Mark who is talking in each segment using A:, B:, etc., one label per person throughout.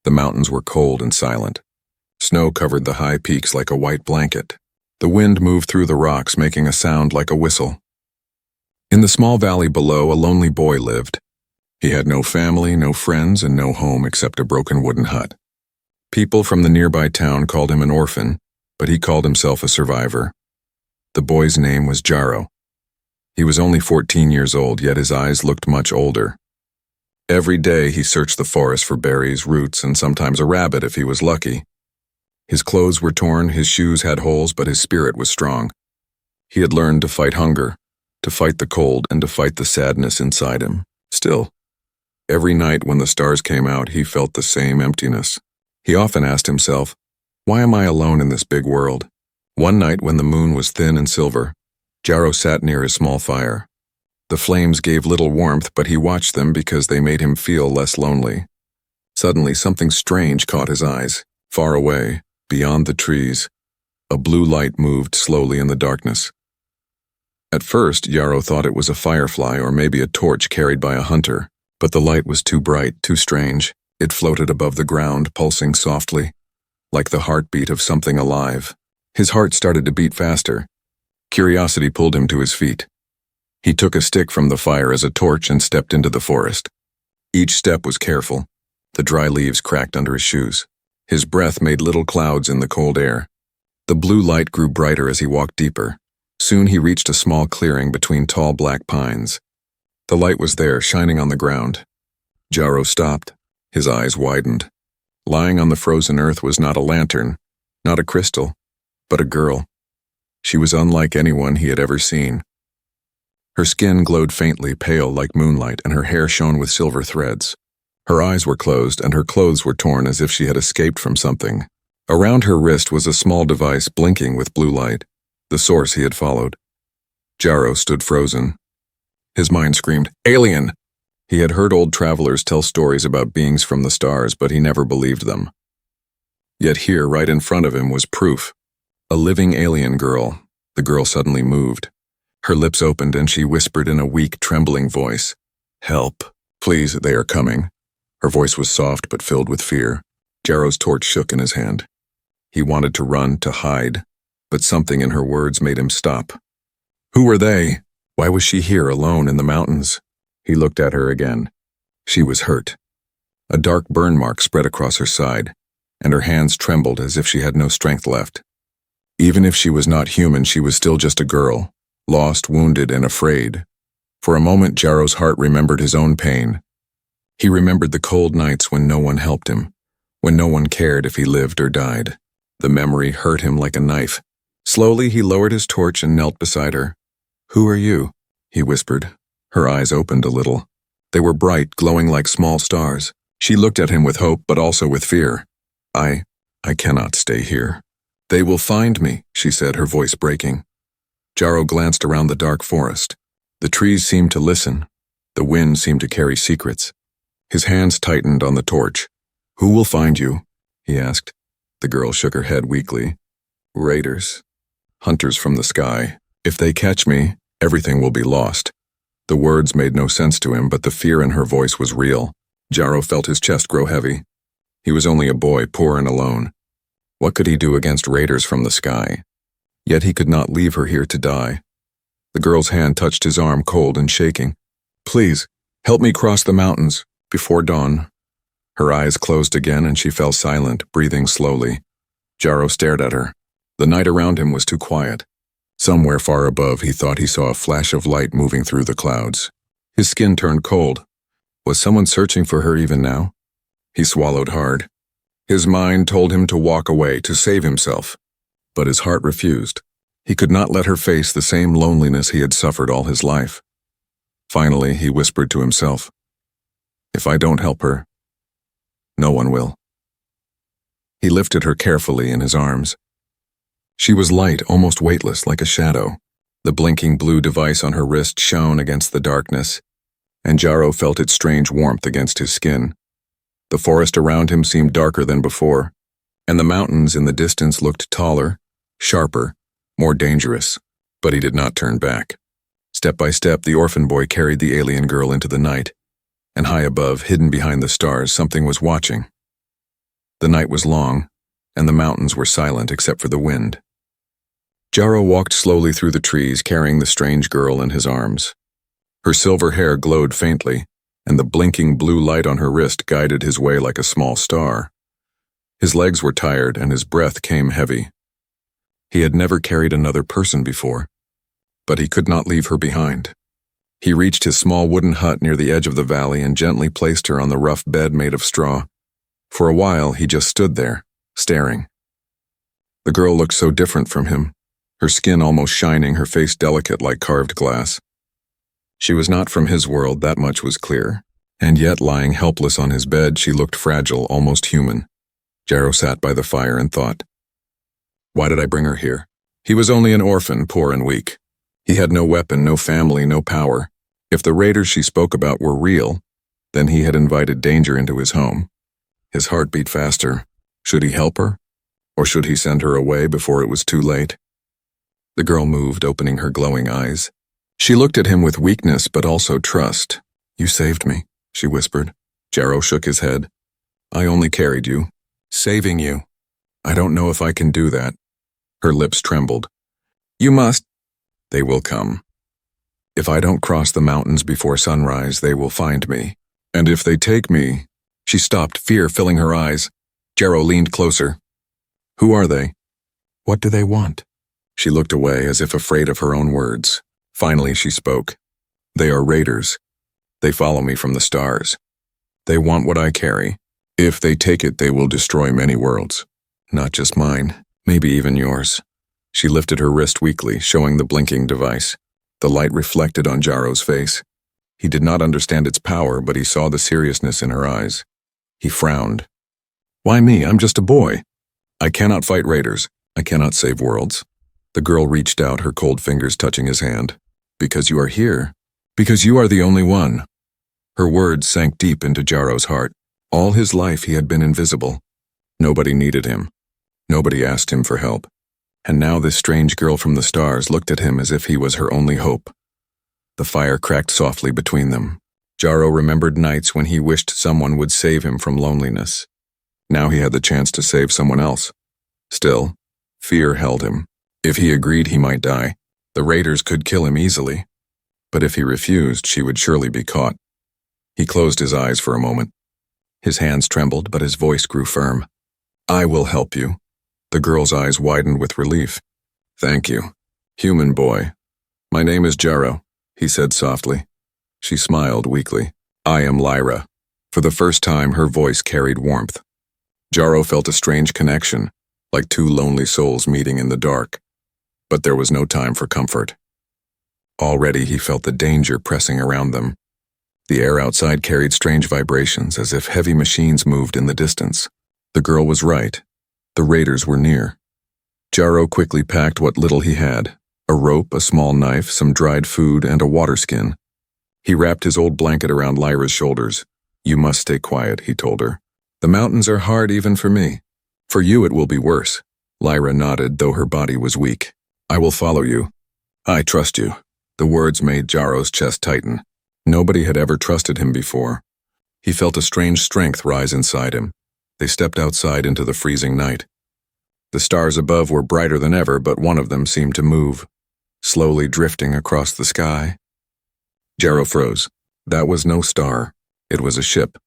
A: The mountains were cold and silent. Snow covered the high peaks like a white blanket. The wind moved through the rocks, making a sound like a whistle. In the small valley below, a lonely boy lived. He had no family, no friends, and no home except a broken wooden hut. People from the nearby town called him an orphan, but he called himself a survivor. The boy's name was Jaro. He was only 14 years old, yet his eyes looked much older. Every day he searched the forest for berries, roots, and sometimes a rabbit if he was lucky. His clothes were torn, his shoes had holes, but his spirit was strong. He had learned to fight hunger, to fight the cold, and to fight the sadness inside him. Still, every night when the stars came out, he felt the same emptiness. He often asked himself, "Why am I alone in this big world?" One night when the moon was thin and silver, Jaro sat near his small fire. The flames gave little warmth, but he watched them because they made him feel less lonely. Suddenly, something strange caught his eyes. Far away, beyond the trees, a blue light moved slowly in the darkness. At first, Jaro thought it was a firefly or maybe a torch carried by a hunter, but the light was too bright, too strange. It floated above the ground, pulsing softly, like the heartbeat of something alive. His heart started to beat faster. Curiosity pulled him to his feet. He took a stick from the fire as a torch and stepped into the forest. Each step was careful. The dry leaves cracked under his shoes. His breath made little clouds in the cold air. The blue light grew brighter as he walked deeper. Soon he reached a small clearing between tall black pines. The light was there, shining on the ground. Jaro stopped. His eyes widened. Lying on the frozen earth was not a lantern, not a crystal, but a girl. She was unlike anyone he had ever seen. Her skin glowed faintly, pale like moonlight, and her hair shone with silver threads. Her eyes were closed, and her clothes were torn as if she had escaped from something. Around her wrist was a small device blinking with blue light, the source he had followed. Jaro stood frozen. His mind screamed, "Alien!" He had heard old travelers tell stories about beings from the stars, but he never believed them. Yet here, right in front of him, was proof. A living alien girl. The girl suddenly moved. Her lips opened and she whispered in a weak, trembling voice, "Help. Please, they are coming." Her voice was soft but filled with fear. Jaro's torch shook in his hand. He wanted to run, to hide, but something in her words made him stop. Who were they? Why was she here alone in the mountains? He looked at her again. She was hurt. A dark burn mark spread across her side, and her hands trembled as if she had no strength left. Even if she was not human, she was still just a girl, lost, wounded, and afraid. For a moment, Jaro's heart remembered his own pain. He remembered the cold nights when no one helped him, when no one cared if he lived or died. The memory hurt him like a knife. Slowly, he lowered his torch and knelt beside her. "Who are you?" he whispered. Her eyes opened a little. They were bright, glowing like small stars. She looked at him with hope, but also with fear. I cannot stay here." "They will find me," she said, her voice breaking. Jaro glanced around the dark forest. The trees seemed to listen. The wind seemed to carry secrets. His hands tightened on the torch. "Who will find you?" he asked. The girl shook her head weakly. "Raiders. Hunters from the sky. If they catch me, everything will be lost." The words made no sense to him, but the fear in her voice was real. Jaro felt his chest grow heavy. He was only a boy, poor and alone. What could he do against raiders from the sky? Yet he could not leave her here to die. The girl's hand touched his arm, cold and shaking. "Please, help me cross the mountains, before dawn." Her eyes closed again and she fell silent, breathing slowly. Jaro stared at her. The night around him was too quiet. Somewhere far above, he thought he saw a flash of light moving through the clouds. His skin turned cold. Was someone searching for her even now? He swallowed hard. His mind told him to walk away, to save himself. But his heart refused. He could not let her face the same loneliness he had suffered all his life. Finally, he whispered to himself, "If I don't help her, no one will." He lifted her carefully in his arms. She was light, almost weightless, like a shadow. The blinking blue device on her wrist shone against the darkness, and Jaro felt its strange warmth against his skin. The forest around him seemed darker than before, and the mountains in the distance looked taller, sharper, more dangerous. But he did not turn back. Step by step, the orphan boy carried the alien girl into the night, and high above, hidden behind the stars, something was watching. The night was long, and the mountains were silent except for the wind. Jaro walked slowly through the trees, carrying the strange girl in his arms. Her silver hair glowed faintly, and the blinking blue light on her wrist guided his way like a small star. His legs were tired, and his breath came heavy. He had never carried another person before, but he could not leave her behind. He reached his small wooden hut near the edge of the valley and gently placed her on the rough bed made of straw. For a while, he just stood there, staring. The girl looked so different from him, her skin almost shining, her face delicate like carved glass. She was not from his world, that much was clear, and yet lying helpless on his bed, she looked fragile, almost human. Jaro sat by the fire and thought, why did I bring her here? He was only an orphan, poor and weak. He had no weapon, no family, no power. If the raiders she spoke about were real, then he had invited danger into his home. His heart beat faster. Should he help her? Or should he send her away before it was too late? The girl moved, opening her glowing eyes. She looked at him with weakness but also trust. You saved me, she whispered. Jaro shook his head. I only carried you. Saving you. I don't know if I can do that. Her lips trembled. You must. They will come. If I don't cross the mountains before sunrise, they will find me. And if they take me... She stopped, fear filling her eyes. Jaro leaned closer. Who are they? What do they want? She looked away as if afraid of her own words. Finally, she spoke. They are raiders. They follow me from the stars. They want what I carry. If they take it, they will destroy many worlds. Not just mine, maybe even yours. She lifted her wrist weakly, showing the blinking device. The light reflected on Jaro's face. He did not understand its power, but he saw the seriousness in her eyes. He frowned. Why me? I'm just a boy. I cannot fight raiders. I cannot save worlds. The girl reached out, her cold fingers touching his hand. Because you are here. Because you are the only one. Her words sank deep into Jaro's heart. All his life he had been invisible. Nobody needed him. Nobody asked him for help. And now this strange girl from the stars looked at him as if he was her only hope. The fire cracked softly between them. Jaro remembered nights when he wished someone would save him from loneliness. Now he had the chance to save someone else. Still, fear held him. If he agreed, he might die. The raiders could kill him easily. But if he refused, she would surely be caught. He closed his eyes for a moment. His hands trembled, but his voice grew firm. I will help you. The girl's eyes widened with relief. Thank you. Human boy. My name is Jaro, he said softly. She smiled weakly. I am Lyra. For the first time, her voice carried warmth. Jaro felt a strange connection, like two lonely souls meeting in the dark. But there was no time for comfort. Already he felt the danger pressing around them. The air outside carried strange vibrations, as if heavy machines moved in the distance. The girl was right. The raiders were near. Jaro quickly packed what little he had, a rope, a small knife, some dried food, and a water skin. He wrapped his old blanket around Lyra's shoulders. You must stay quiet, he told her. The mountains are hard even for me. For you it will be worse. Lyra nodded, though her body was weak. I will follow you. I trust you. The words made Jaro's chest tighten. Nobody had ever trusted him before. He felt a strange strength rise inside him. They stepped outside into the freezing night. The stars above were brighter than ever, but one of them seemed to move, slowly drifting across the sky. Jaro froze. That was no star. It was a ship.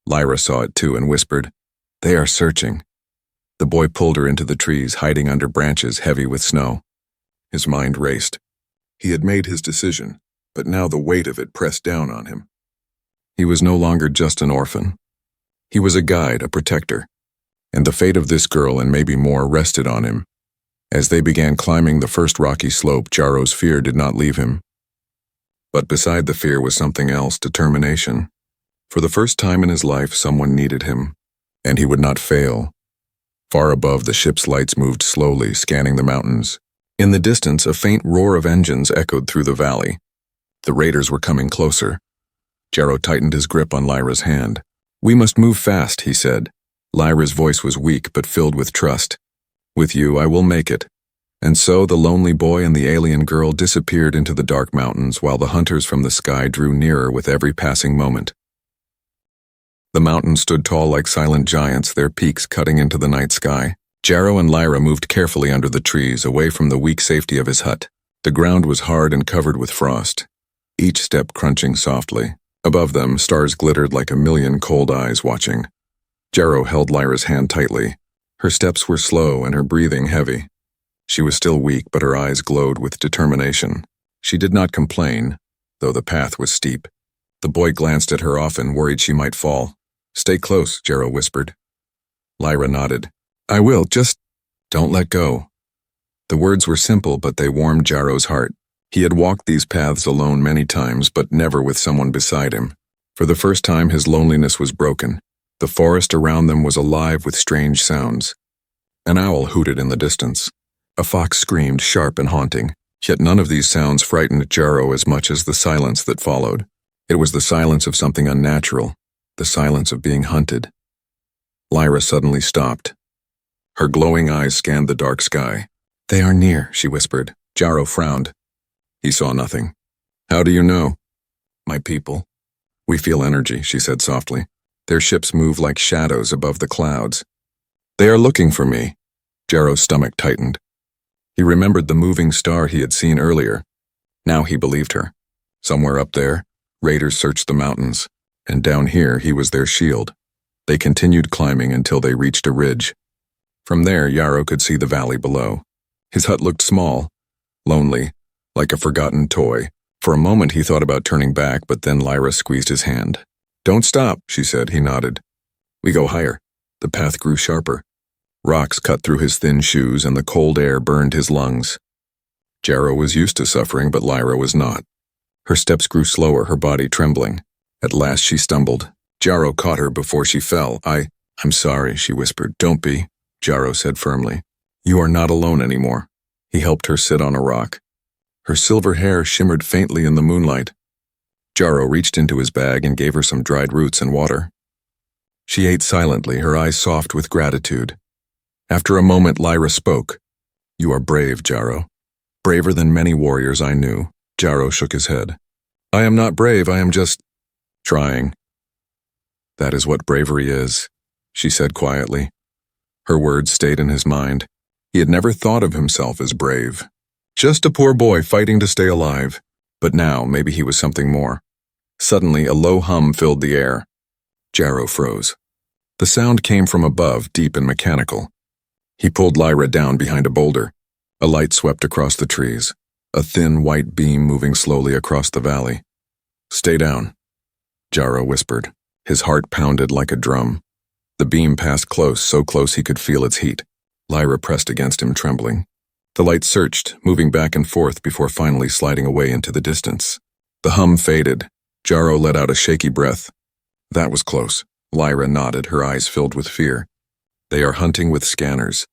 A: Lyra saw it too and whispered, They are searching. The boy pulled her into the trees, hiding under branches heavy with snow. His mind raced. He had made his decision, but now the weight of it pressed down on him. He was no longer just an orphan. He was a guide, a protector, and the fate of this girl and maybe more rested on him. As they began climbing the first rocky slope, Jaro's fear did not leave him. But beside the fear was something else, determination. For the first time in his life, someone needed him, and he would not fail. Far above, the ship's lights moved slowly, scanning the mountains. In the distance, a faint roar of engines echoed through the valley. The raiders were coming closer. Jaro tightened his grip on Lyra's hand. We must move fast, he said. Lyra's voice was weak but filled with trust. With you, I will make it. And so the lonely boy and the alien girl disappeared into the dark mountains while the hunters from the sky drew nearer with every passing moment. The mountains stood tall like silent giants, their peaks cutting into the night sky. Jarrow and Lyra moved carefully under the trees, away from the weak safety of his hut. The ground was hard and covered with frost, each step crunching softly. Above them, stars glittered like a million cold eyes watching. Jarrow held Lyra's hand tightly. Her steps were slow and her breathing heavy. She was still weak, but her eyes glowed with determination. She did not complain, though the path was steep. The boy glanced at her often, worried she might fall. "Stay close," Jarrow whispered. Lyra nodded. "I will, just don't let go." The words were simple, but they warmed Jarrow's heart. He had walked these paths alone many times, but never with someone beside him. For the first time, his loneliness was broken. The forest around them was alive with strange sounds. An owl hooted in the distance. A fox screamed, sharp and haunting. Yet none of these sounds frightened Jarrow as much as the silence that followed. It was the silence of something unnatural, the silence of being hunted. Lyra suddenly stopped. Her glowing eyes scanned the dark sky. "They are near," she whispered. Jarrow frowned. He saw nothing. "How do you know?" "My people." "We feel energy," she said softly. "Their ships move like shadows above the clouds." "They are looking for me." Jarrow's stomach tightened. He remembered the moving star he had seen earlier. Now he believed her. Somewhere up there, raiders searched the mountains, and down here he was their shield. They continued climbing until they reached a ridge. From there, Jarrow could see the valley below. His hut looked small, lonely, like a forgotten toy. For a moment he thought about turning back, but then Lyra squeezed his hand. "Don't stop," she said. He nodded. "We go higher." The path grew sharper. Rocks cut through his thin shoes, and the cold air burned his lungs. Jarrow was used to suffering, but Lyra was not. Her steps grew slower, her body trembling. At last she stumbled. Jarrow caught her before she fell. I'm sorry," she whispered. "Don't be," Jarrow said firmly. "You are not alone anymore." He helped her sit on a rock. Her silver hair shimmered faintly in the moonlight. Jarrow reached into his bag and gave her some dried roots and water. She ate silently, her eyes soft with gratitude. After a moment, Lyra spoke. "You are brave, Jarrow. Braver than many warriors I knew." Jarrow shook his head. "I am not brave, I am just trying." "That is what bravery is," she said quietly. Her words stayed in his mind. He had never thought of himself as brave. Just a poor boy fighting to stay alive. But now, maybe he was something more. Suddenly, a low hum filled the air. Jarrow froze. The sound came from above, deep and mechanical. He pulled Lyra down behind a boulder. A light swept across the trees, a thin white beam moving slowly across the valley. "Stay down," Jarrow whispered. His heart pounded like a drum. The beam passed close, so close he could feel its heat. Lyra pressed against him, trembling. The light searched, moving back and forth before finally sliding away into the distance. The hum faded. Jarrow let out a shaky breath. "That was close." Lyra nodded, her eyes filled with fear. "They are hunting with scanners.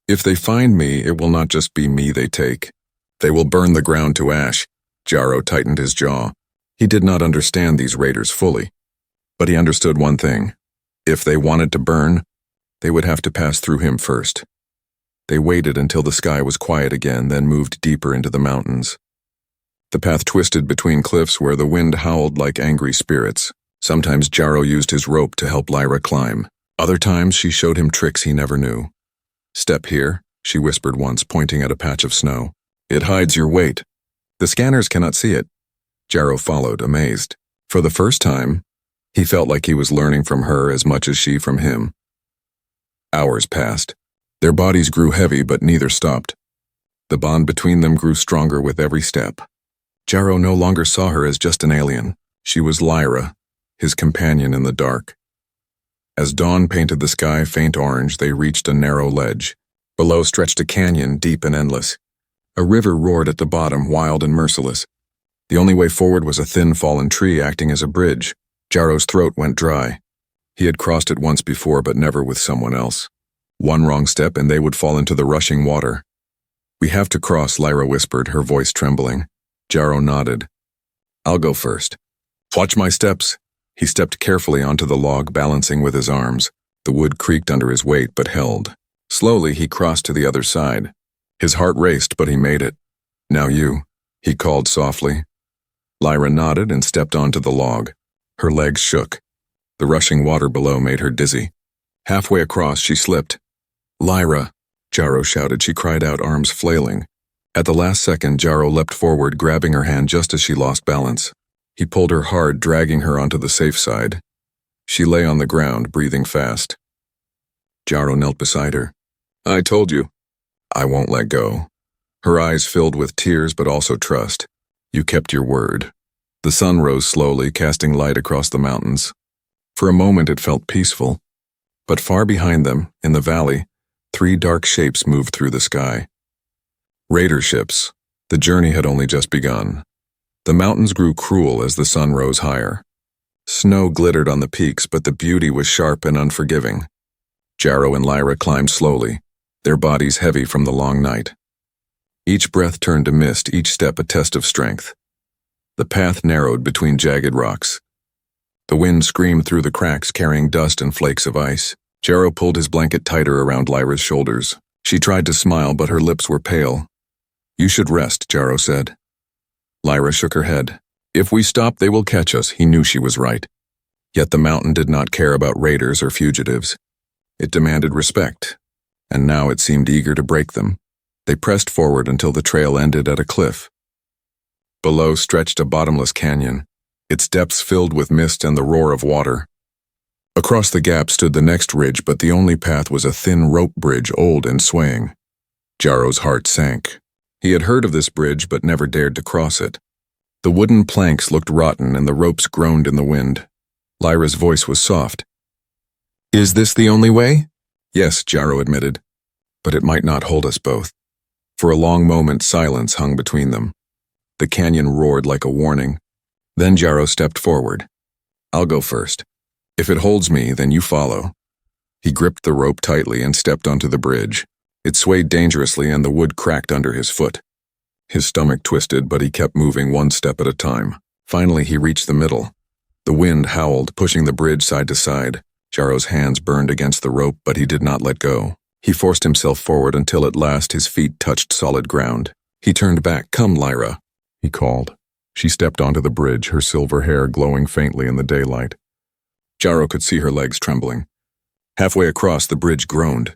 A: If they find me, it will not just be me they take. They will burn the ground to ash." Jarrow tightened his jaw. He did not understand these raiders fully. But he understood one thing. If they wanted to burn, they would have to pass through him first. They waited until the sky was quiet again, then moved deeper into the mountains. The path twisted between cliffs where the wind howled like angry spirits. Sometimes Jarrow used his rope to help Lyra climb. Other times she showed him tricks he never knew. "Step here," she whispered once, pointing at a patch of snow. "It hides your weight. The scanners cannot see it." Jarrow followed, amazed. For the first time, he felt like he was learning from her as much as she from him. Hours passed. Their bodies grew heavy, but neither stopped. The bond between them grew stronger with every step. Jarrow no longer saw her as just an alien. She was Lyra, his companion in the dark. As dawn painted the sky faint orange, they reached a narrow ledge. Below stretched a canyon, deep and endless. A river roared at the bottom, wild and merciless. The only way forward was a thin fallen tree acting as a bridge. Jarrow's throat went dry. He had crossed it once before, but never with someone else. One wrong step and they would fall into the rushing water. "We have to cross," Lyra whispered, her voice trembling. Jarrow nodded. "I'll go first." "Watch my steps." He stepped carefully onto the log, balancing with his arms. The wood creaked under his weight, but held. Slowly, he crossed to the other side. His heart raced, but he made it. "Now you," he called softly. Lyra nodded and stepped onto the log. Her legs shook. The rushing water below made her dizzy. Halfway across, she slipped. "Lyra!" Jaro shouted. She cried out, arms flailing. At the last second, Jaro leapt forward, grabbing her hand just as she lost balance. He pulled her hard, dragging her onto the safe side. She lay on the ground, breathing fast. Jaro knelt beside her. "I told you." "I won't let go." Her eyes filled with tears but also trust. "You kept your word." The sun rose slowly, casting light across the mountains. For a moment it felt peaceful. But far behind them, in the valley, 3 dark shapes moved through the sky. Raider ships. The journey had only just begun. The mountains grew cruel as the sun rose higher. Snow glittered on the peaks, but the beauty was sharp and unforgiving. Jaro and Lyra climbed slowly, their bodies heavy from the long night. Each breath turned to mist, each step a test of strength. The path narrowed between jagged rocks. The wind screamed through the cracks, carrying dust and flakes of ice. Jaro pulled his blanket tighter around Lyra's shoulders. She tried to smile, but her lips were pale. "You should rest," Jaro said. Lyra shook her head. "If we stop, they will catch us." He knew she was right. Yet the mountain did not care about raiders or fugitives. It demanded respect, and now it seemed eager to break them. They pressed forward until the trail ended at a cliff. Below stretched a bottomless canyon, its depths filled with mist and the roar of water. Across the gap stood the next ridge, but the only path was a thin rope bridge, old and swaying. Jaro's heart sank. He had heard of this bridge but never dared to cross it. The wooden planks looked rotten and the ropes groaned in the wind. Lyra's voice was soft. "Is this the only way?" "Yes," Jaro admitted, "but it might not hold us both." For a long moment, silence hung between them. The canyon roared like a warning. Then Jaro stepped forward. "I'll go first. If it holds me, then you follow." He gripped the rope tightly and stepped onto the bridge. It swayed dangerously and the wood cracked under his foot. His stomach twisted, but he kept moving one step at a time. Finally, he reached the middle. The wind howled, pushing the bridge side to side. Jaro's hands burned against the rope, but he did not let go. He forced himself forward until at last his feet touched solid ground. He turned back. "Come, Lyra," he called. She stepped onto the bridge, her silver hair glowing faintly in the daylight. Jaro could see her legs trembling. Halfway across, the bridge groaned.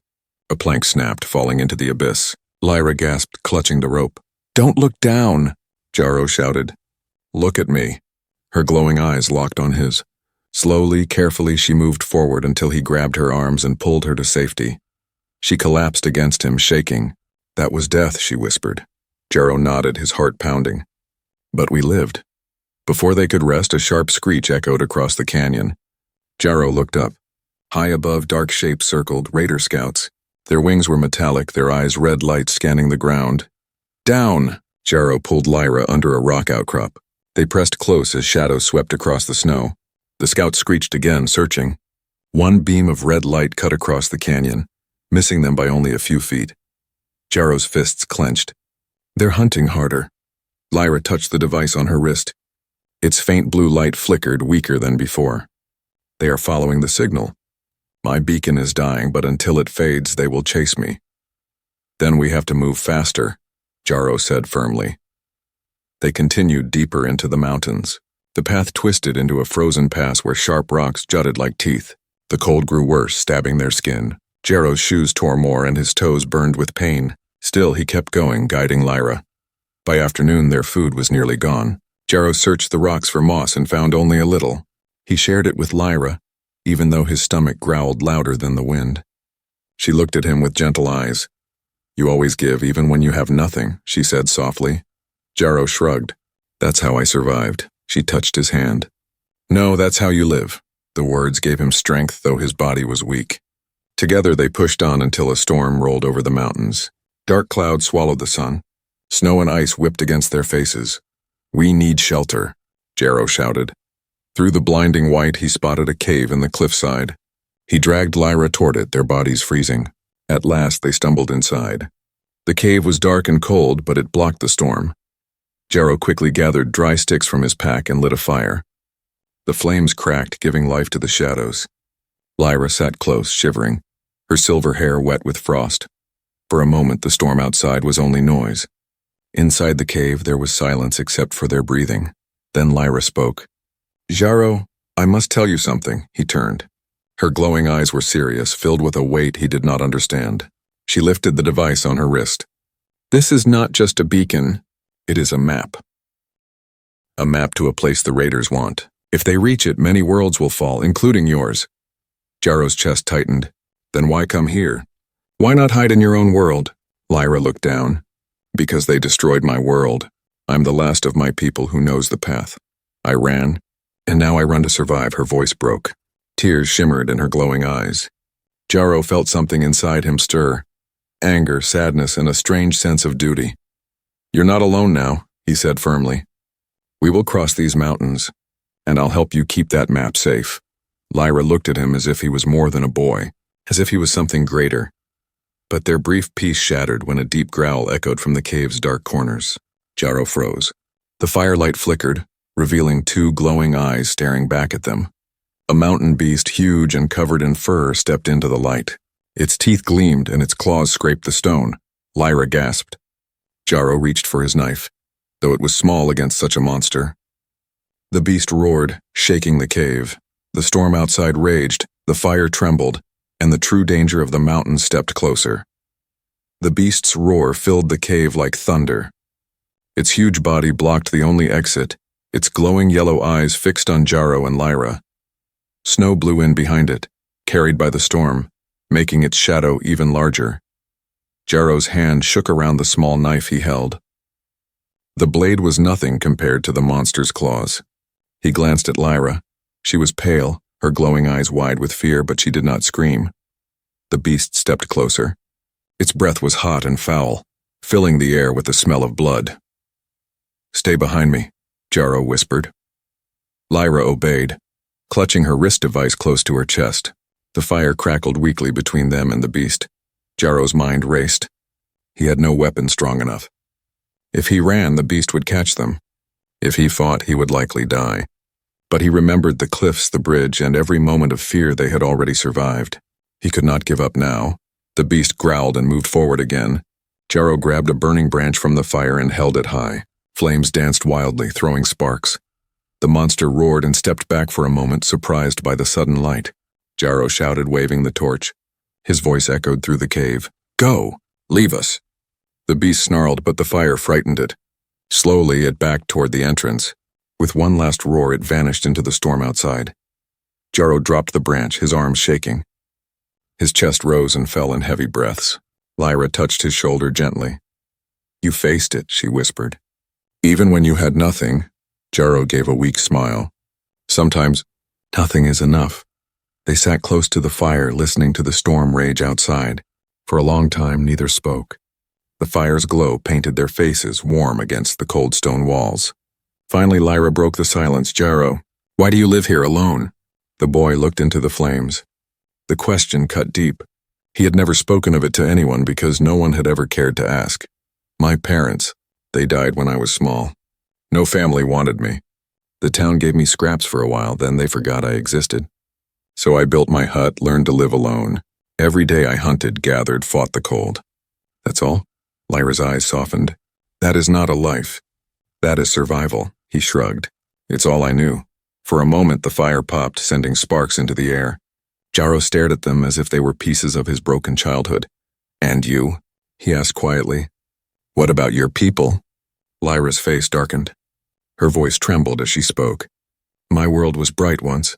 A: A plank snapped, falling into the abyss. Lyra gasped, clutching the rope. "Don't look down," Jaro shouted. "Look at me." Her glowing eyes locked on his. Slowly, carefully, she moved forward until he grabbed her arms and pulled her to safety. She collapsed against him, shaking. "That was death," she whispered. Jaro nodded, his heart pounding. But we lived. Before they could rest, a sharp screech echoed across the canyon. Jaro looked up. High above, dark shapes circled, raider scouts. Their wings were metallic, their eyes red light scanning the ground. "Down!" Jaro pulled Lyra under a rock outcrop. They pressed close as shadows swept across the snow. The scouts screeched again, searching. One beam of red light cut across the canyon, missing them by only a few feet. Jaro's fists clenched. "They're hunting harder." Lyra touched the device on her wrist. Its faint blue light flickered, weaker than before. "They are following the signal. My beacon is dying, but until it fades, they will chase me." "Then we have to move faster," Jaro said firmly. They continued deeper into the mountains. The path twisted into a frozen pass where sharp rocks jutted like teeth. The cold grew worse, stabbing their skin. Jaro's shoes tore more and his toes burned with pain. Still, he kept going, guiding Lyra. By afternoon, their food was nearly gone. Jaro searched the rocks for moss and found only a little. He shared it with Lyra, even though his stomach growled louder than the wind. She looked at him with gentle eyes. "You always give, even when you have nothing," she said softly. Jaro shrugged. "That's how I survived." She touched his hand. "No, that's how you live." The words gave him strength, though his body was weak. Together they pushed on until a storm rolled over the mountains. Dark clouds swallowed the sun. Snow and ice whipped against their faces. "We need shelter," Jaro shouted. Through the blinding white, he spotted a cave in the cliffside. He dragged Lyra toward it, their bodies freezing. At last, they stumbled inside. The cave was dark and cold, but it blocked the storm. Jaro quickly gathered dry sticks from his pack and lit a fire. The flames cracked, giving life to the shadows. Lyra sat close, shivering, her silver hair wet with frost. For a moment, the storm outside was only noise. Inside the cave, there was silence except for their breathing. Then Lyra spoke. "Jaro, I must tell you something, he turned. Her glowing eyes were serious, filled with a weight he did not understand. She lifted the device on her wrist. This is not just a beacon. It is a map. A map to a place the raiders want. If they reach it, many worlds will fall, including yours. Jarrow's chest tightened. Then why come here? Why not hide in your own world? Lyra looked down. Because they destroyed my world. I'm the last of my people who knows the path. I ran, and now I run to survive. Her voice broke. Tears shimmered in her glowing eyes. Jarrow felt something inside him stir. Anger, sadness, and a strange sense of duty. You're not alone now, he said firmly. We will cross these mountains, and I'll help you keep that map safe. Lyra looked at him as if he was more than a boy, as if he was something greater. But their brief peace shattered when a deep growl echoed from the cave's dark corners. Jarrow froze. The firelight flickered, revealing two glowing eyes staring back at them. A mountain beast, huge and covered in fur, stepped into the light. Its teeth gleamed and its claws scraped the stone. Lyra gasped. Jarrow reached for his knife, though it was small against such a monster. The beast roared, shaking the cave. The storm outside raged, the fire trembled, and the true danger of the mountain stepped closer. The beast's roar filled the cave like thunder. Its huge body blocked the only exit, its glowing yellow eyes fixed on Jarrow and Lyra. Snow blew in behind it, carried by the storm, making its shadow even larger. Jarrow's hand shook around the small knife he held. The blade was nothing compared to the monster's claws. He glanced at Lyra. She was pale, her glowing eyes wide with fear, but she did not scream. The beast stepped closer. Its breath was hot and foul, filling the air with the smell of blood. Stay behind me, Jarrow whispered. Lyra obeyed, clutching her wrist device close to her chest. The fire crackled weakly between them and the beast. Jarrow's mind raced. He had no weapon strong enough. If he ran, the beast would catch them. If he fought, he would likely die. But he remembered the cliffs, the bridge, and every moment of fear they had already survived. He could not give up now. The beast growled and moved forward again. Jarrow grabbed a burning branch from the fire and held it high. Flames danced wildly, throwing sparks. The monster roared and stepped back for a moment, surprised by the sudden light. Jarrow shouted, waving the torch. His voice echoed through the cave. Go! Leave us! The beast snarled, but the fire frightened it. Slowly, it backed toward the entrance. With one last roar, it vanished into the storm outside. Jarrow dropped the branch, his arms shaking. His chest rose and fell in heavy breaths. Lyra touched his shoulder gently. You faced it, she whispered. Even when you had nothing, Jarrow gave a weak smile. Sometimes, nothing is enough. They sat close to the fire, listening to the storm rage outside. For a long time, neither spoke. The fire's glow painted their faces warm against the cold stone walls. Finally, Lyra broke the silence. Jarrow, why do you live here alone? The boy looked into the flames. The question cut deep. He had never spoken of it to anyone because no one had ever cared to ask. My parents, they died when I was small. No family wanted me. The town gave me scraps for a while, then they forgot I existed. So I built my hut, learned to live alone. Every day I hunted, gathered, fought the cold. That's all? Lyra's eyes softened. That is not a life. That is survival, he shrugged. It's all I knew. For a moment the fire popped, sending sparks into the air. Jarrow stared at them as if they were pieces of his broken childhood. And you? He asked quietly. What about your people? Lyra's face darkened. Her voice trembled as she spoke. My world was bright once.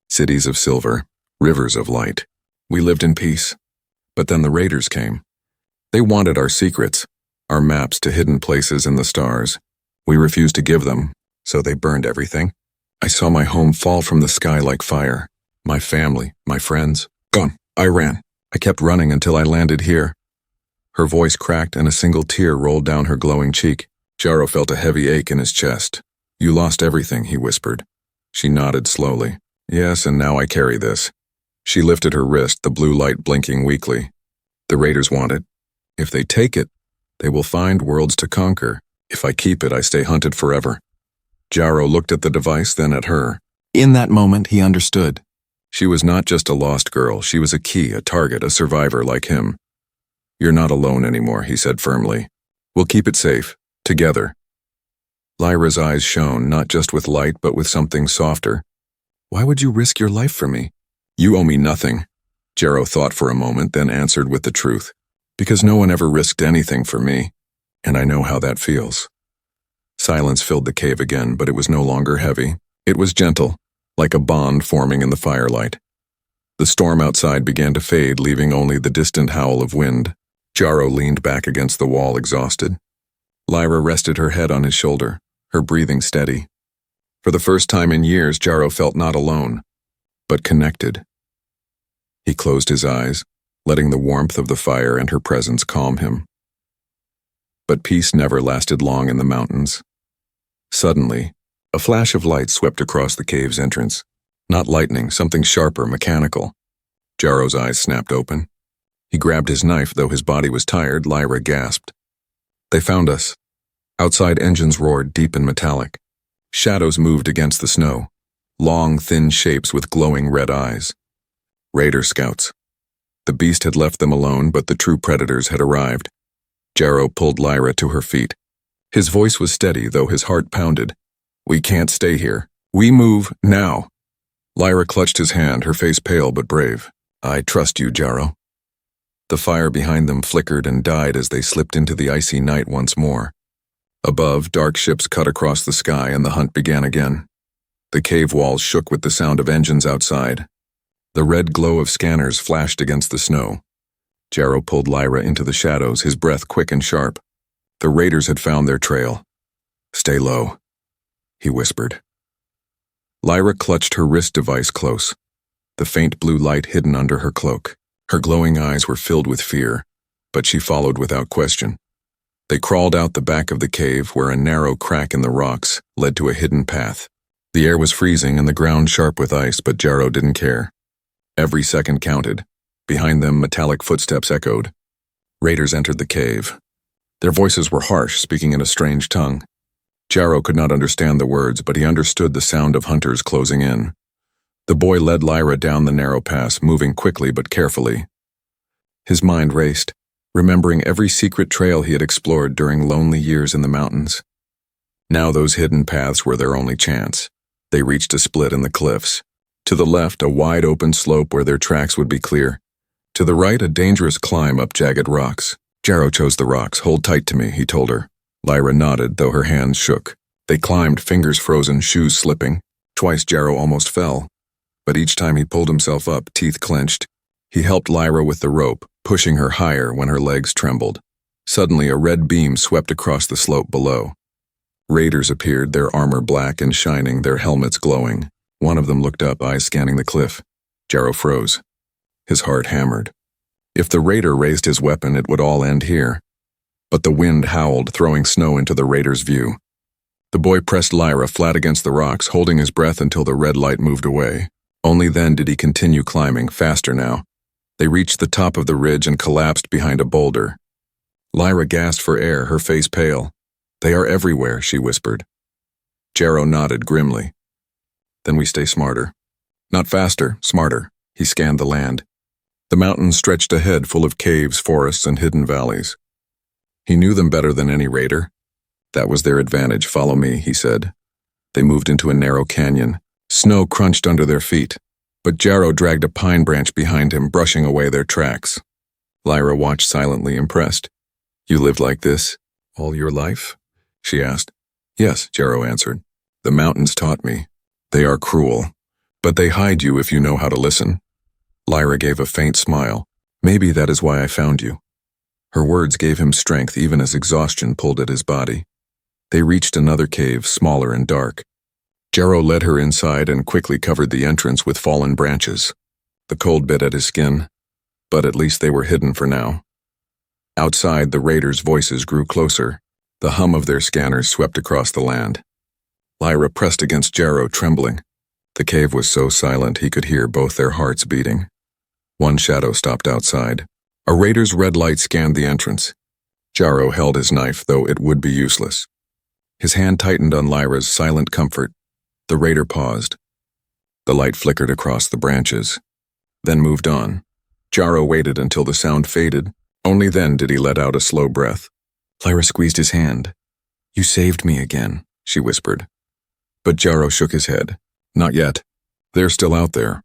A: Cities of silver, rivers of light. We lived in peace. But then the raiders came. They wanted our secrets, our maps to hidden places in the stars. We refused to give them, so they burned everything. I saw my home fall from the sky like fire. My family, my friends, gone. I ran. I kept running until I landed here. Her voice cracked and a single tear rolled down her glowing cheek. Jarrow felt a heavy ache in his chest. You lost everything, he whispered. She nodded slowly. Yes, and now I carry this. She lifted her wrist, the blue light blinking weakly. The raiders want it. If they take it, they will find worlds to conquer. If I keep it, I stay hunted forever. Jarrow looked at the device, then at her. In that moment, he understood. She was not just a lost girl. She was a key, a target, a survivor like him. You're not alone anymore, he said firmly. We'll keep it safe, together. Lyra's eyes shone, not just with light, but with something softer. Why would you risk your life for me? You owe me nothing. Jaro thought for a moment, then answered with the truth. Because no one ever risked anything for me, and I know how that feels. Silence filled the cave again, but it was no longer heavy. It was gentle, like a bond forming in the firelight. The storm outside began to fade, leaving only the distant howl of wind. Jaro leaned back against the wall, exhausted. Lyra rested her head on his shoulder, her breathing steady. For the first time in years, Jaro felt not alone, but connected. He closed his eyes, letting the warmth of the fire and her presence calm him. But peace never lasted long in the mountains. Suddenly, a flash of light swept across the cave's entrance. Not lightning, something sharper, mechanical. Jaro's eyes snapped open. He grabbed his knife, though his body was tired. Lyra gasped. They found us. Outside, engines roared, deep and metallic. Shadows moved against the snow. Long, thin shapes with glowing red eyes. Raider scouts. The beast had left them alone, but the true predators had arrived. Jaro pulled Lyra to her feet. His voice was steady, though his heart pounded. We can't stay here. We move now. Lyra clutched his hand, her face pale but brave. I trust you, Jaro. The fire behind them flickered and died as they slipped into the icy night once more. Above, dark ships cut across the sky and the hunt began again. The cave walls shook with the sound of engines outside. The red glow of scanners flashed against the snow. Jaro pulled Lyra into the shadows, his breath quick and sharp. The raiders had found their trail. Stay low, he whispered. Lyra clutched her wrist device close, the faint blue light hidden under her cloak. Her glowing eyes were filled with fear, but she followed without question. They crawled out the back of the cave where a narrow crack in the rocks led to a hidden path. The air was freezing and the ground sharp with ice, but Jaro didn't care. Every second counted. Behind them, metallic footsteps echoed. Raiders entered the cave. Their voices were harsh, speaking in a strange tongue. Jaro could not understand the words, but he understood the sound of hunters closing in. The boy led Lyra down the narrow pass, moving quickly but carefully. His mind raced, remembering every secret trail he had explored during lonely years in the mountains. Now those hidden paths were their only chance. They reached a split in the cliffs. To the left, a wide open slope where their tracks would be clear. To the right, a dangerous climb up jagged rocks. Jaro chose the rocks. Hold tight to me, he told her. Lyra nodded, though her hands shook. They climbed, fingers frozen, shoes slipping. Twice Jaro almost fell. But each time he pulled himself up, teeth clenched. He helped Lyra with the rope, pushing her higher when her legs trembled. Suddenly, a red beam swept across the slope below. Raiders appeared, their armor black and shining, their helmets glowing. One of them looked up, eyes scanning the cliff. Jaro froze. His heart hammered. If the raider raised his weapon, it would all end here. But the wind howled, throwing snow into the raider's view. The boy pressed Lyra flat against the rocks, holding his breath until the red light moved away. Only then did he continue climbing, faster now. They reached the top of the ridge and collapsed behind a boulder. Lyra gasped for air, her face pale. They are everywhere, she whispered. Jaro nodded grimly. Then we stay smarter. Not faster, smarter. He scanned the land. The mountains stretched ahead, full of caves, forests, and hidden valleys. He knew them better than any raider. That was their advantage. Follow me, he said. They moved into a narrow canyon. Snow crunched under their feet, but Jaro dragged a pine branch behind him, brushing away their tracks. Lyra watched silently, impressed. You lived like this all your life? She asked. Yes, Jaro answered. The mountains taught me. They are cruel, but they hide you if you know how to listen. Lyra gave a faint smile. Maybe that is why I found you. Her words gave him strength even as exhaustion pulled at his body. They reached another cave, smaller and dark. Jaro led her inside and quickly covered the entrance with fallen branches. The cold bit at his skin, but at least they were hidden for now. Outside, the raiders' voices grew closer. The hum of their scanners swept across the land. Lyra pressed against Jaro, trembling. The cave was so silent he could hear both their hearts beating. One shadow stopped outside. A raider's red light scanned the entrance. Jaro held his knife, though it would be useless. His hand tightened on Lyra's silent comfort. The raider paused. The light flickered across the branches, then moved on. Jaro waited until the sound faded. Only then did he let out a slow breath. Lyra squeezed his hand. You saved me again, she whispered. But Jaro shook his head. Not yet. They're still out there.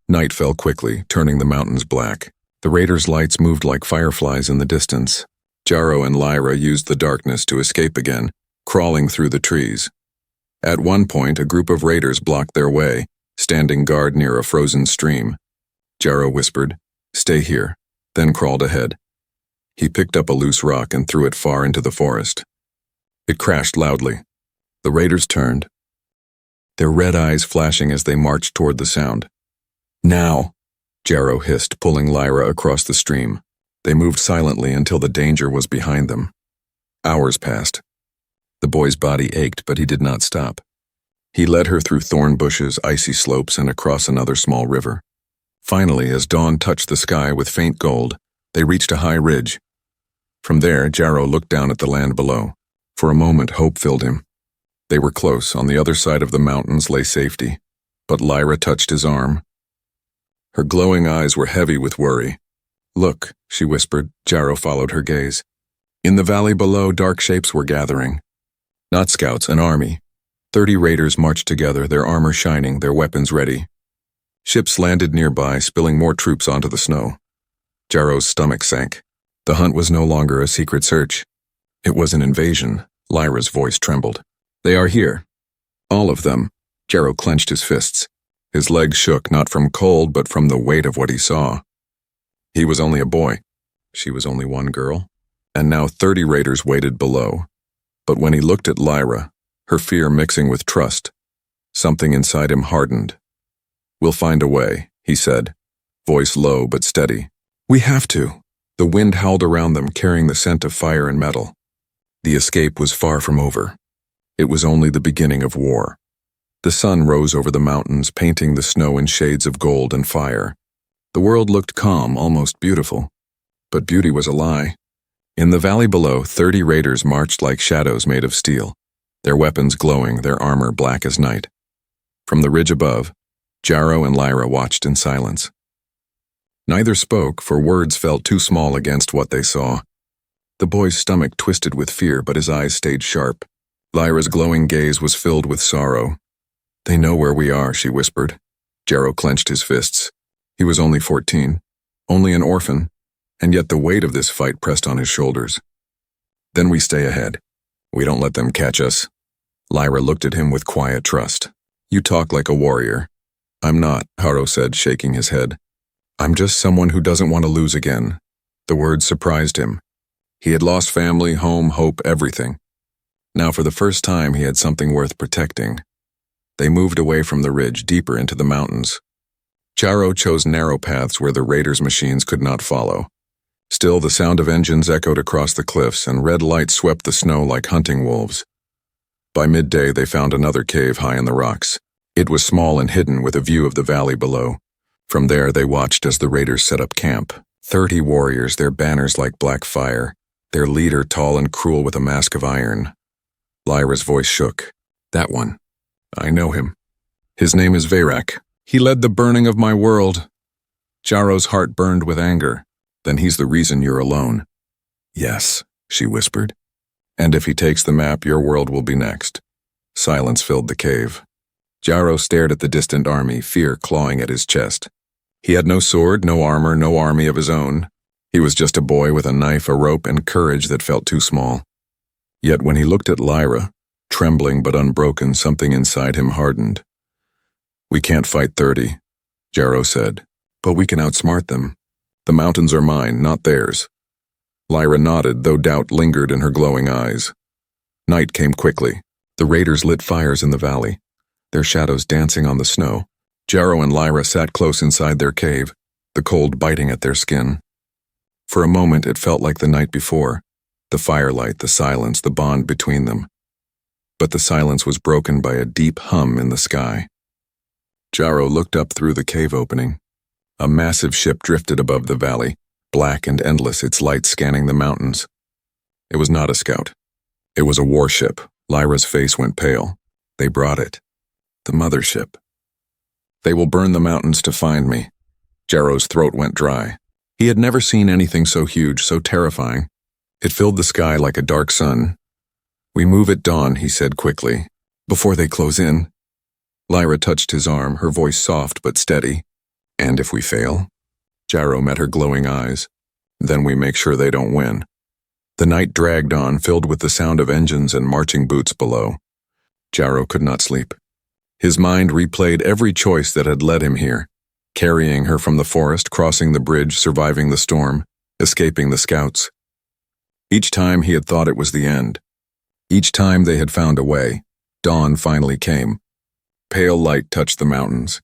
A: Night fell quickly, turning the mountains black. The raiders' lights moved like fireflies in the distance. Jarrow and Lyra used the darkness to escape again, crawling through the trees. At one point, a group of raiders blocked their way, standing guard near a frozen stream. Jarrow whispered, "Stay here," then crawled ahead. He picked up a loose rock and threw it far into the forest. It crashed loudly. The raiders turned, their red eyes flashing as they marched toward the sound. "Now!" Jarrow hissed, pulling Lyra across the stream. They moved silently until the danger was behind them. Hours passed. The boy's body ached, but he did not stop. He led her through thorn bushes, icy slopes, and across another small river. Finally, as dawn touched the sky with faint gold, they reached a high ridge. From there, Jarrow looked down at the land below. For a moment, hope filled him. They were close. On the other side of the mountains lay safety. But Lyra touched his arm. Her glowing eyes were heavy with worry. "Look," she whispered. Jarrow followed her gaze. In the valley below, dark shapes were gathering. Not scouts, an army. 30 raiders marched together, their armor shining, their weapons ready. Ships landed nearby, spilling more troops onto the snow. Jarrow's stomach sank. The hunt was no longer a secret search. It was an invasion. Lyra's voice trembled. "They are here. All of them." Jarrow clenched his fists. His legs shook, not from cold, but from the weight of what he saw. He was only a boy. She was only one girl. And now 30 raiders waited below. But when he looked at Lyra, her fear mixing with trust, something inside him hardened. "We'll find a way," he said, voice low but steady. "We have to." The wind howled around them, carrying the scent of fire and metal. The escape was far from over. It was only the beginning of war. The sun rose over the mountains, painting the snow in shades of gold and fire. The world looked calm, almost beautiful. But beauty was a lie. In the valley below, 30 raiders marched like shadows made of steel, their weapons glowing, their armor black as night. From the ridge above, Jarrow and Lyra watched in silence. Neither spoke, for words felt too small against what they saw. The boy's stomach twisted with fear, but his eyes stayed sharp. Lyra's glowing gaze was filled with sorrow. "They know where we are," she whispered. Jarrow clenched his fists. He was only 14, only an orphan, and yet the weight of this fight pressed on his shoulders. "Then we stay ahead. We don't let them catch us." Lyra looked at him with quiet trust. "You talk like a warrior." "I'm not," Jarrow said, shaking his head. "I'm just someone who doesn't want to lose again." The words surprised him. He had lost family, home, hope, everything. Now for the first time he had something worth protecting. They moved away from the ridge, deeper into the mountains. Jarrow chose narrow paths where the raiders' machines could not follow. Still, the sound of engines echoed across the cliffs, and red light swept the snow like hunting wolves. By midday, they found another cave high in the rocks. It was small and hidden, with a view of the valley below. From there, they watched as the raiders set up camp. 30 warriors, their banners like black fire, their leader tall and cruel with a mask of iron. Lyra's voice shook. "That one. I know him. His name is Veyrak. He led the burning of my world." Jarrow's heart burned with anger. "Then he's the reason you're alone." "Yes," she whispered. "And if he takes the map, your world will be next." Silence filled the cave. Jarrow stared at the distant army, fear clawing at his chest. He had no sword, no armor, no army of his own. He was just a boy with a knife, a rope, and courage that felt too small. Yet when he looked at Lyra, trembling but unbroken, something inside him hardened. "We can't fight 30, Jarrow said, "but we can outsmart them. The mountains are mine, not theirs." Lyra nodded, though doubt lingered in her glowing eyes. Night came quickly. The raiders lit fires in the valley, their shadows dancing on the snow. Jarrow and Lyra sat close inside their cave, the cold biting at their skin. For a moment it felt like the night before, the firelight, the silence, the bond between them. But the silence was broken by a deep hum in the sky. Jarrow looked up through the cave opening. A massive ship drifted above the valley, black and endless, its light scanning the mountains. It was not a scout. It was a warship. Lyra's face went pale. They brought it. The mothership. "They will burn the mountains to find me." Jarrow's throat went dry. He had never seen anything so huge, so terrifying. It filled the sky like a dark sun. "We move at dawn," he said quickly, "before they close in." Lyra touched his arm, her voice soft but steady. And if we fail? Jarrow met her glowing eyes. Then we make sure they don't win. The night dragged on, filled with the sound of engines and marching boots below. Jarrow could not sleep. His mind replayed every choice that had led him here, carrying her from the forest, crossing the bridge, surviving the storm, escaping the scouts. Each time he had thought it was the end. Each time they had found a way, dawn finally came. Pale light touched the mountains.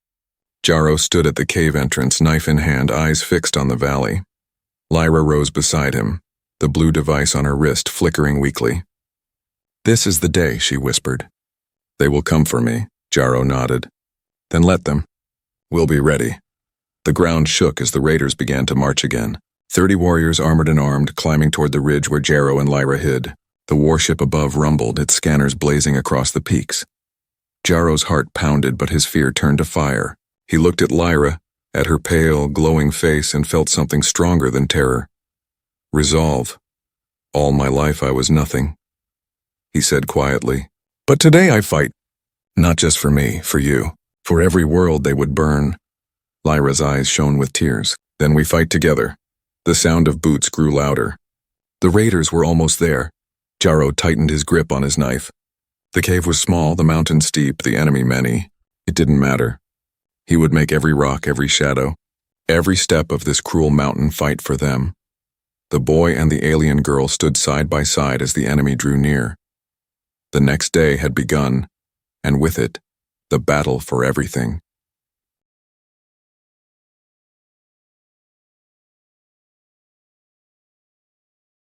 A: Jarrow stood at the cave entrance, knife in hand, eyes fixed on the valley. Lyra rose beside him, the blue device on her wrist flickering weakly. "This is the day," she whispered. "They will come for me," Jarrow nodded. "Then let them. We'll be ready." The ground shook as the raiders began to march again. 30 warriors armored and armed, climbing toward the ridge where Jarrow and Lyra hid. The warship above rumbled, its scanners blazing across the peaks. Jarrow's heart pounded, but his fear turned to fire. He looked at Lyra, at her pale, glowing face, and felt something stronger than terror. Resolve. "All my life I was nothing," he said quietly. "But today I fight. Not just for me, for you. For every world they would burn." Lyra's eyes shone with tears. "Then we fight together." The sound of boots grew louder. The raiders were almost there. Jarrow tightened his grip on his knife. The cave was small, the mountain steep, the enemy many. It didn't matter. He would make every rock, every shadow, every step of this cruel mountain fight for them. The boy and the alien girl stood side by side as the enemy drew near. The next day had begun, and with it, the battle for everything.